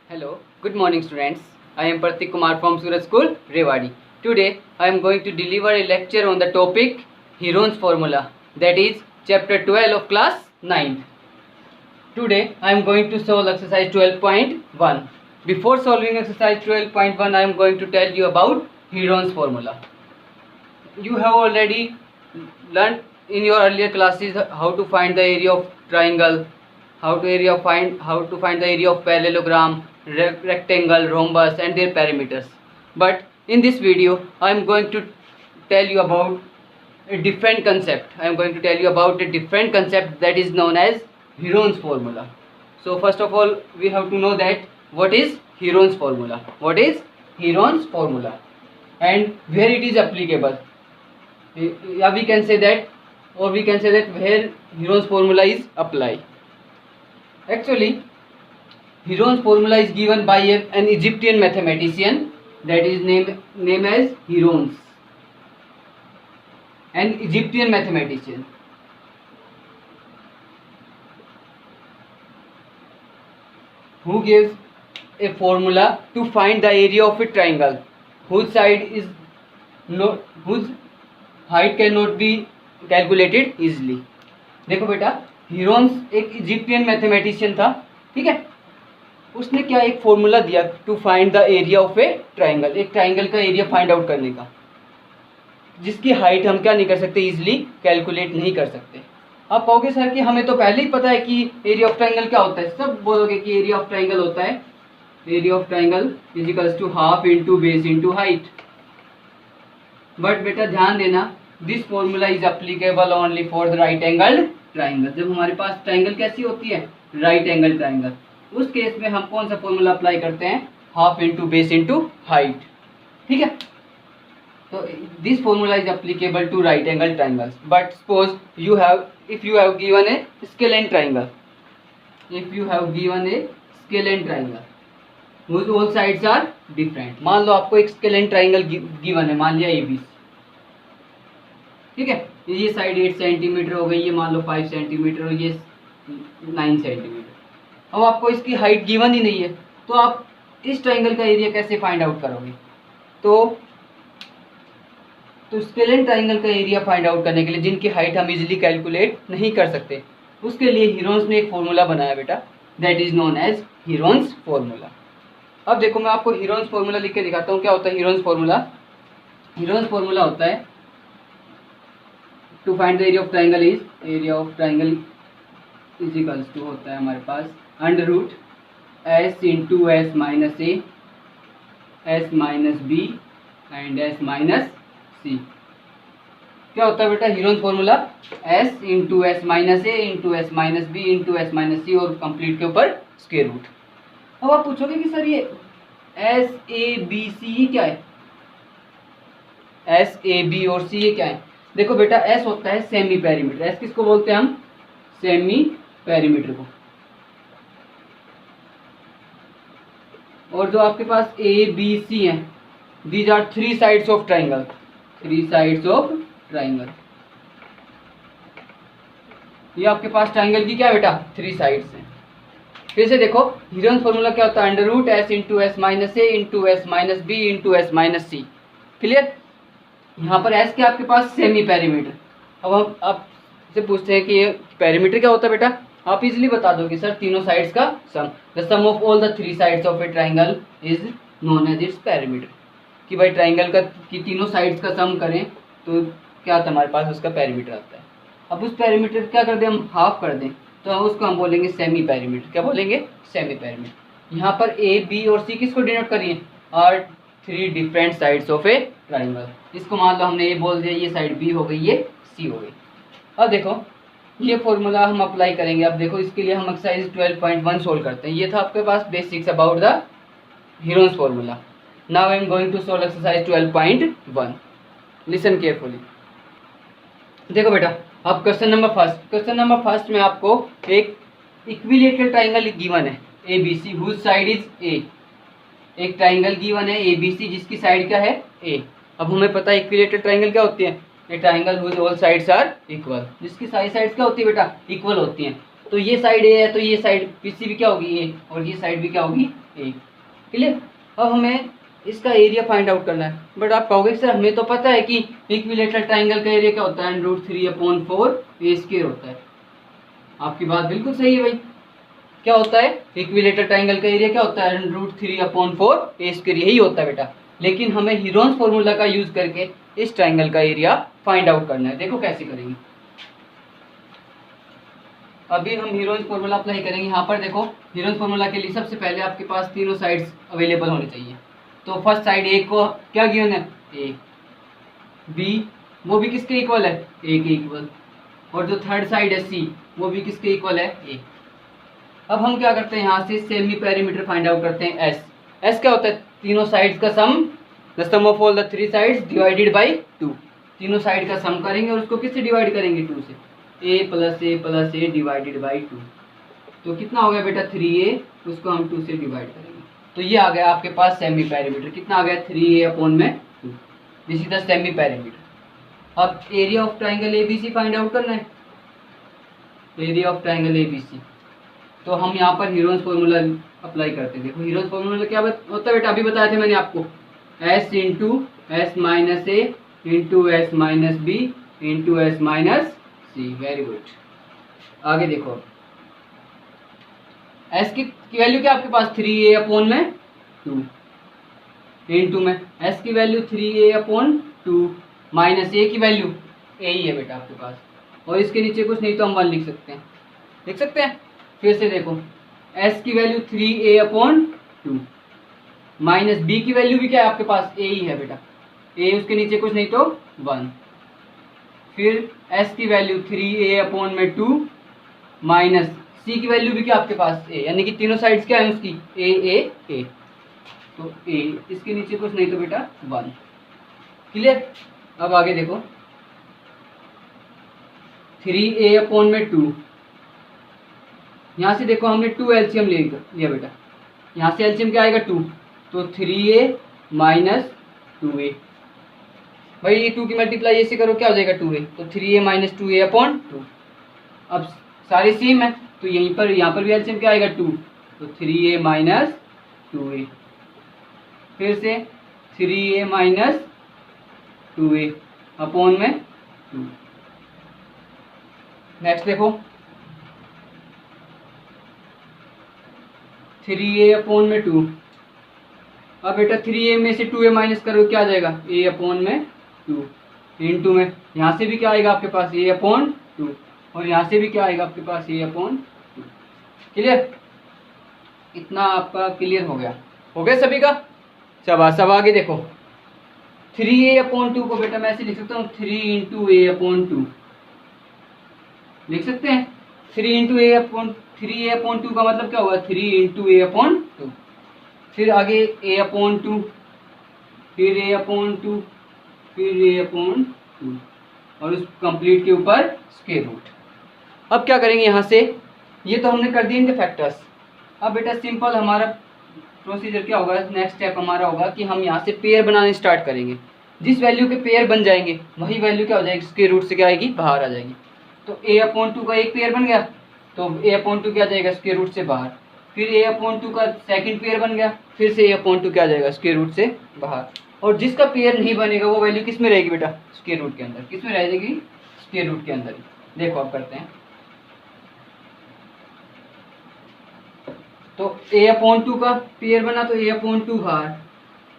Hello, good morning students. I am Pratik Kumar from Suraj School, Rewari. Today I am going to deliver a lecture on the topic Heron's formula, that is chapter 12 of class 9th. Today I am going to solve exercise 12.1. Before solving exercise 12.1 I am going to tell you about Heron's formula. You have already learned in your earlier classes how to find the area of triangle, how to find the area of parallelogram, rectangle, rhombus and their parameters. But in this video I am going to tell you about a different concept. I am going to tell you about a different concept that is known as Heron's formula. So first of all we have to know that what is Heron's formula. What is Heron's formula and where it is applicable. Yeah, we can say that where Heron's formula is applied. Actually, Heron's formula is given by an Egyptian mathematician that is named as Herones. An Egyptian mathematician. Who gives a formula to find the area of a triangle whose height cannot be calculated easily. देखो बेटा, Heron's एक Egyptian mathematician था, ठीक है. उसने क्या एक formula दिया to find the area of a triangle, एक ट्राइंगल का एरिया फाइंड आउट करने का, जिसकी हाइट हम क्या नहीं कर सकते, इजिली कैलकुलेट नहीं कर सकते. आप कहोगे सर कि हमें तो पहले ही पता है कि एरिया ऑफ ट्राइंगल क्या होता है. सब बोलोगे कि एरिया ऑफ ट्राइंगल होता है, area of triangle is equals to half into base into height. But बेटा ध्यान देना, this formula is applicable only for the right angle triangle. जब हमारे पास ट्राइंगल कैसी होती है, राइट एंगल ट्राइंगल, उस केस में हम कौन सा फॉर्मूला अप्लाई करते हैं, half into base into height. ठीक है. तो this formula is applicable to right angle triangles. But suppose if you have given a scalene triangle whose all sides are different. मान लो आपको एक स्केलेन ट्राइंगल गिवन है, मान लिया ABC, ठीक है. ये साइड 8 सेंटीमीटर हो गई, ये मान लो 5 सेंटीमीटर और ये 9 सेंटीमीटर. अब आपको इसकी हाइट गिवन ही नहीं है, तो आप इस ट्राइंगल का एरिया कैसे फाइंड आउट करोगे. तो स्केलेन ट्राइंगल का एरिया फाइंड आउट करने के लिए, जिनकी हाइट हम इजीली कैलकुलेट नहीं कर सकते, उसके लिए हीरोन्स ने एक फॉर्मूला बनाया बेटा, that is known as Heron's formula. अब देखो मैं आपको हीरोन्स फॉर्मूला लिख के दिखाता हूँ. क्या होता है हीरोन्स फॉर्मूला. हीरोन्स फॉर्मूला होता है to find the area of triangle is equals to होता है हमारे पास under root S into S minus A, S minus B and S minus C. क्या होता है बेटा Heron's formula, S into S minus A into S minus B into S minus C और complete के ऊपर स्क्वायर रूट. अब आप पूछोगे कि सर ये एस ए बी सी क्या है, एस ए बी और सी ये क्या है. देखो बेटा, एस होता है सेमी पेरीमीटर. एस किसको बोलते हैं हम, सेमी पेरीमीटर को. और जो आपके पास ए बी सी हैं, these are 3 sides of triangle. 3 sides of triangle. ये आपके पास ट्राइंगल की क्या बेटा, 3 साइड्स हैं. फिर से देखो, हीरोन्स फॉर्मूला क्या होता है, under root S into S minus A into S minus B into S minus C. Clear. यहाँ पर एस के आपके पास सेमी पेरीमीटर. अब हम आपसे पूछते हैं कि ये पेरीमीटर क्या होता है बेटा. आप इजीली बता दोगे सर, तीनों साइड्स का sum. The sum of all the 3 sides of a triangle is known as its perimeter. कि भाई ट्राइंगल का की तीनों साइड्स का सम करें तो क्या आता है हमारे पास, उसका पेरीमीटर आता है. अब उस पेरीमीटर क्या कर दें हम, हाफ कर दें, तो उसको हम बोलेंगे सेमी पेरीमीटर. क्या बोलेंगे, सेमी पेरीमीटर. यहाँ पर ए बी और सी किसको डिनोट करिए, are 3 different sides of a triangle. इसको मान लो हमने ये बोल दिया, ये साइड बी हो गई, ये सी हो गई. अब देखो ये फॉर्मूला हम अप्लाई करेंगे. अब देखो इसके लिए हम एक्सरसाइज 12.1 सोल्व करते हैं. ये था आपके पास basics about the Heron's formula. Now I am going to solve exercise 12.1. Listen carefully. देखो बेटा, अब क्वेश्चन नंबर फर्स्ट में आपको एक इक्विलेटरल ट्राइंगल गिवन है A B C whose side is a. एक ट्राइंगल गिवन है ए बी सी जिसकी साइड क्या है, ए. अब हमें पता है इक्विलेटरल ट्राइंगल क्या होती है, a triangle whose all sides are equal. जिसकी सारी साइड्स क्या होती है बेटा, इक्वल होती हैं. तो ये साइड ए है तो ये साइड पीसी भी क्या होगी ए, और ये साइड भी क्या होगी ए। क्लियर। अब हमें इसका एरिया फाइंड आउट करना है। बट आप कहोगे सर हमें तो पता है कि इक्विलेटरल ट्राइंगल का एरिया क्या होता है, √3/4 होता है। आपकी बात बिल्कुल सही है भाई। क्या होता है इक्विलेटरल ट्राइंगल का एरिया, क्या होता है √3/4 यही होता है बेटा। लेकिन हमें हीरोन्स फॉर्मूला का यूज करके इस ट्राइंगल का एरिया फाइंड आउट करना है। देखो कैसे करेंगे। अभी हम हीरोन्स फॉर्मूला अप्लाई करेंगे। यहाँ पर देखो हीरोन्स फॉर्मूला के लिए सबसे पहले आपके पास तीनों साइड्स अवेलेबल होनी चाहिए। तो फर्स्ट साइड ए को क्या गिवन है ए, बी वो भी किसके इक्वल है ए के इक्वल, और जो थर्ड साइड है सी वो भी किसके इक्वल है ए। अब हम क्या करते हैं यहाँ से सेमी पेरीमीटर फाइंड आउट करते हैं। एस एस क्या होता है तीनों साइड्स का sum, the sum of all the three sides divided by 2। तीनों साइड का सम करेंगे और उसको किससे डिवाइड करेंगे 2 से, a डिवाइडेड बाई 2। तो कितना हो गया बेटा 3a, उसको हम 2 से डिवाइड करेंगे। तो ये आ गया आपके पास सेमी पेरीमीटर। कितना आ गया 3a/2। This is the semi perimeter. अब area of triangle ABC find out करना है। एरिया ऑफ ट्राइंगल ABC, तो हम यहाँ पर हीरोन्स फॉर्मूला अप्लाई करते हैं। देखो हीरोन्स फॉर्मूला क्या होता है बेटा, अभी बताया था मैंने आपको, S into S minus A into S minus B into S minus C. Very good. आगे देखो S की वैल्यू क्या आपके पास 3a/2 इंटू में S की वैल्यू 3a/2 माइनस a की वैल्यू a ही है बेटा आपके पास, और इसके नीचे कुछ नहीं तो हम 1 लिख सकते हैं। लिख सकते हैं। फिर से देखो S की वैल्यू 3a/2 माइनस b की वैल्यू भी क्या है आपके पास a ही है बेटा, a उसके नीचे कुछ नहीं तो 1। फिर S की वैल्यू 3a/2 माइनस C की वैल्यू भी क्या आपके पास a, यानी कि तीनों साइड्स क्या है उसकी a। तो a इसके नीचे कुछ नहीं तो बेटा 1। क्लियर। अब आगे देखो 3a/2, यहाँ से देखो हमने 2 एलसीएम लिया बेटा। यहाँ से एलसीएम क्या आएगा 2, तो 3a माइनस 2a। भाई ये 2 की मल्टीप्लाई ऐसे करो क्या हो जाएगा 2a, तो 3a माइनस 2a/2। अब सारे सेम है तो यहीं पर यहाँ पर भी एलसीएम क्या आएगा 2, तो 3a माइनस 2a। फिर से 3a माइनस 2a अपॉन में 2। नेक्स्ट देखो 3a/2। अब बेटा 3a में से 2a माइनस करो क्या आ जाएगा a/2 इंटू में यहाँ से भी क्या आएगा आपके पास a/2, और यहाँ से भी क्या आएगा आपके पास a/2। क्लियर। इतना आपका क्लियर हो गया सभी का। सब आगे देखो 3a/2 को बेटा मैं ऐसे लिख सकता हूँ 3 इंटू a/2 लिख सकते हैं। 3a/2 का मतलब क्या होगा 3 इंटू a/2। फिर आगे a/2, फिर a/2, फिर a/2, और उस कंप्लीट के ऊपर स्क्वायर रूट। अब क्या करेंगे यहाँ से, ये तो हमने कर दिए इनके फैक्टर्स। अब बेटा सिंपल हमारा प्रोसीजर क्या होगा, नेक्स्ट स्टेप हमारा होगा कि हम यहाँ से पेयर बनाने स्टार्ट करेंगे। जिस वैल्यू के पेयर बन जाएंगे वही वैल्यू क्या हो जाएगी स्क्वायर रूट से क्या आएगी बाहर आ जाएगी। तो a/2 का एक पेयर बन गया तो a/2 क्या आ जाएगा स्क्वायर रूट से बाहर। फिर a/2 का सेकंड पेयर बन गया, फिर से a/2 क्या आ जाएगा स्क्वायर रूट से बाहर। और जिसका पेयर नहीं बनेगा वो वैल्यू किस में रहेगी बेटा स्क्वायर रूट के अंदर। किस में रहेगी स्क्वायर रूट के अंदर। देखो आप करते हैं तो a/2 का पेयर बना तो a/2 बाहर,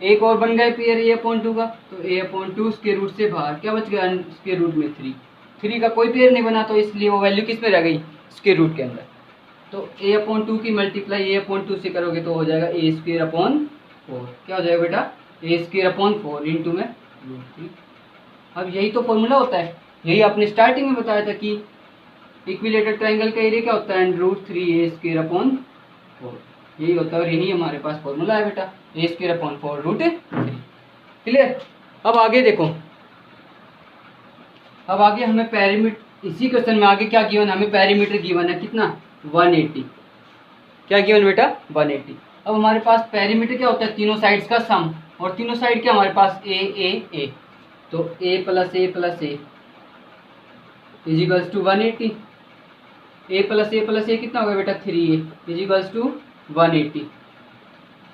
एक और बन गया पेयर a/2 का तो a/2 स्क्वायर रूट से बाहर क्या बच गया स्क्वायर रूट में 3 का कोई पेयर नहीं बना तो इसलिए वो वैल्यू किस में रह गई स्क्वायर रूट के अंदर। तो a/2 की मल्टीप्लाई a/2 से करोगे तो हो जाएगा a²/4। क्या हो जाएगा बेटा a²/4 इंटू में √3। अब यही तो फॉर्मूला होता है, यही आपने स्टार्टिंग में बताया था कि इक्विलेटरल ट्राइंगल का एरिया क्या होता है √3a²/4 यही होता है, और यही हमारे पास फॉर्मूला है बेटा a²/4 √3। क्लियर। अब आगे देखो, अब आगे हमें पेरीमीटर, इसी क्वेश्चन में आगे क्या गिवन, हमें पेरीमीटर गिवन है कितना 180। क्या गिवन बेटा 180। अब हमारे पास पेरीमीटर क्या होता है तीनों साइड्स का सम, और तीनों साइड क्या हमारे पास a तो a + a + a is equals to 180। a कितना होगा बेटा 3a is equals to 180।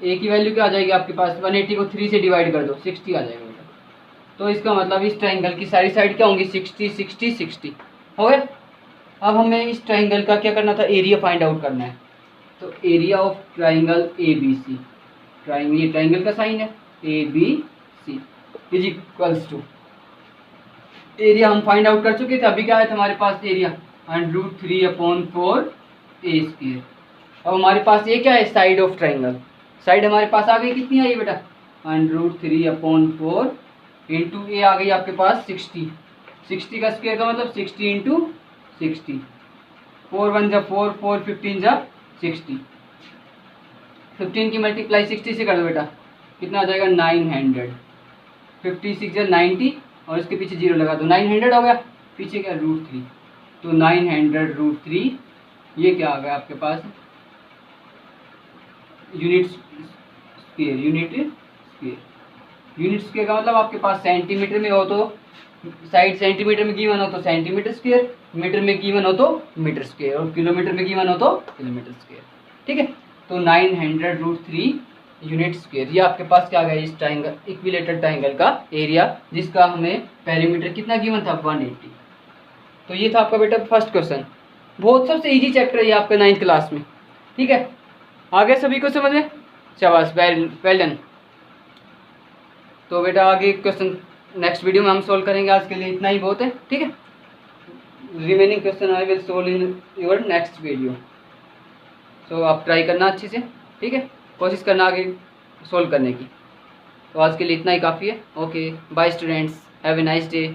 a की वैल्यू क्या आ जाएगी आपके पास, 180 को 3 से डिवाइड कर दो 60 आ जाएगा बेटा। तो इसका मतलब इस ट्राइंगल की सारी साइड क्या होंगी 60 60 60 हो गए। अब हमें इस ट्राइंगल का क्या करना था, एरिया फाइंड आउट करना है। तो area of triangle A B C, ये ट्राइंगल का साइन है A B C is equals to, area हम फाइंड आउट कर चुके थे, अभी क्या है हमारे पास एरिया √3/4 ए स्क्वायर। अब हमारे पास ये क्या है, साइड ऑफ ट्राइंगल, साइड हमारे पास आ गई कितनी आई बेटा √3/4 इंटू ए आ गई आपके पास 60, 60 का स्क्वायर का मतलब 60 इंटू 60, 4 1 जा 4, 4 15 जा 60, 15 की मल्टीप्लाई 60 से कर दो बेटा, कितना आ जाएगा 900, 56 जा 90 और इसके पीछे 0 लगा दो, 900 हो गया, पीछे क्या √3, तो 900 √3 ये क्या आ गया आपके पास यूनिट स्क्वायर, यूनिट स्क्वायर का मतलब आपके पास सेंटीमीटर में हो तो साइड सेंटीमीटर में गिवन हो तो सेंटीमीटर स्क्वायर, मीटर में गिवन हो तो मीटर स्क्वायर और किलोमीटर में गिवन हो तो किलोमीटर स्क्वायर। ठीक है, तो 900 √3 यूनिट स्क्वायर, ये आपके पास क्या आ गया इस ट्राइंगल इक्विलेटरल ट्राइंगल का एरिया, जिसका हमें पेरीमीटर कितना गिवन था 180। तो ये था आपका बेटा फर्स्ट क्वेश्चन, बहुत सबसे इजी चैप्टर है ये आपका 9th क्लास में। ठीक है, आगे सभी को समझ में, शाबाश, वेल डन। तो बेटा आगे क्वेश्चन नेक्स्ट वीडियो में हम सोल्व करेंगे, आज के लिए इतना ही बहुत है। ठीक है, remaining question I will solve in your next video. So आप ट्राई करना अच्छे से, ठीक है, कोशिश करना आगे सोल्व करने की। तो आज के लिए इतना ही काफ़ी है। Okay bye students, have a nice day.